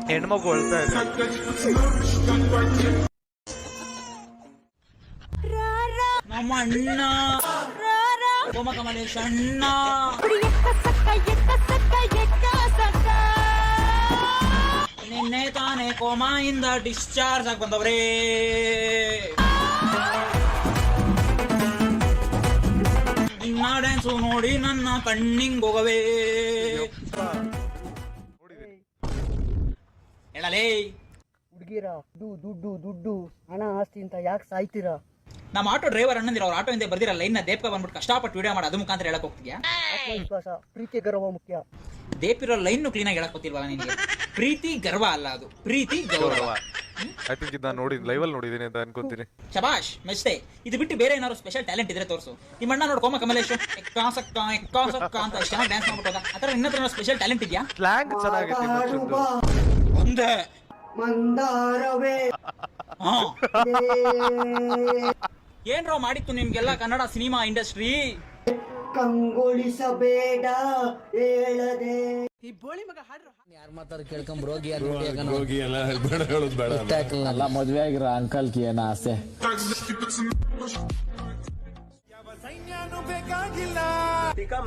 ಹೆಣ್ಮಗು ಅಳ್ತಾ ಇದೆ. ನಮ್ಮ ಅಣ್ಣ ಕೋಮ ಕಮಲೇಶ್ ಅಣ್ಣ ನಿನ್ನೆ ತಾನೇ ಕೋಮಾಯಿಂದ ಡಿಸ್ಚಾರ್ಜ್ ಆಗಿ ಬಂದವ್ರೇ. ನಿನ್ನ ಡ್ಯಾನ್ಸು ನೋಡಿ ನನ್ನ ಕಣ್ಣಿಂಗ್ ಹೋಗವೇ. ಹೇಳಲೇ ಹುಡುಗಿರ ದುಡ್ಡು ದುಡ್ಡು ಹಣ ಆಸ್ತಿ ಅಂತ ಯಾಕೆ ಸಾಯ್ತೀರಾ? ನಮ್ಮ ಆಟೋ ಡ್ರೈವರ್ ಅಣ್ಣಂದಿರ ಅವ್ರ ಆಟೋ ಇಂದ ಬರ್ದಿರ ಲೈನ್ ನ ದೇಪ್ಕ ಬಂದ್ಬಿಟ್ಟು ಕಷ್ಟಪಟ್ಟು ವಿಡಿಯೋ ಮಾಡಿ ಅದು ಮುಖಾಂತರ ಹೇಳಕ್ ಹೋಗ್ತೀಯಾ? ಆತ್ಮವಿಶ್ವಾಸ ಪ್ರೀತಿ ಗೌರವ ಮುಖ್ಯ. ದೇಪಿರೋ ಲೈನ್ ಕ್ಲೀನ್ ಆಗಿ ಹೇಳಕ್ ಗೊತ್ತಿಲ್ವಾ ನಿನಗೆ? ಪ್ರೀತಿ ಗರ್ವ ಅಲ್ಲ, ಅದು ಪ್ರೀತಿ ಗೌರವ. ಐ ಥಿಂಕ್ ಇದನ್ನ ನೋಡಿ ಲೈವ್ ಅಲ್ಲಿ ನೋಡಿದೀನಿ ಅಂತ ಅನ್ಕೊಂತೀನಿ. ಶಬಾಷ್ ಮೆಸ್ತೆ. ಇದು ಬಿಟ್ಟು ಬೇರೆ ಏನಾದ್ರು ಸ್ಪೆಷಲ್ ಟ್ಯಾಲೆಂಟ್ ಇದ್ರೆ ತೋರಿಸು. ನಿಮ್ಮ ಅಣ್ಣ ನೋಡ್ ಕೋಮ ಕಮಲೇಶ್ ಎಕ್ಕಾಸಕ್ಕ ಅಂತ ಅಷ್ಟು ಚೆನ್ನಾಗಿ ಡ್ಯಾನ್ಸ್ ಮಾಡ್ಬಿಟ್ಟೋದ. ಆ ಥರ ಇನ್ನತ್ರ ಸ್ಪೆಷಲ್ ಟ್ಯಾಲೆಂಟ್ ಇದೆಯಾ? ಸ್ಲ್ಯಾಂಗ್ ಚೆನ್ನಾಗೈತಿ ಮಚ್ಚಂದು. ಒಂದೇ ಮಂದಾರವೇ ಹಾ ಏನ್ರೋ ಮಾಡಿತ್ತು ನಿಮ್ಗೆಲ್ಲ ಕನ್ನಡ ಸಿನಿಮಾ ಇಂಡಸ್ಟ್ರಿ. ಕಂಗೊಳಿಸಬೇಡ ಹೇಳದೆ ಈ ಬೋಳಿ ಮಗ ಹಾಡ್ರ ಯಾರ ಮಾತಾರ ಕೇಳ್ಕೊಂಡ್ ರೋಗಿ ಎಲ್ಲ ಮದ್ವೆ ಆಗಿರೋ ಅಂಕಲ್ ಕಿ ಏನ ಆಸೆ.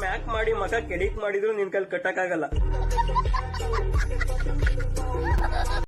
ಮ್ಯಾಕ್ ಮಾಡಿ ಮಗ ಕೆಡಿಟ್ ಮಾಡಿದ್ರು ನಿನ್ ಕೈಲಿ ಕಟ್ಟಕ್ಕಾಗಲ್ಲ.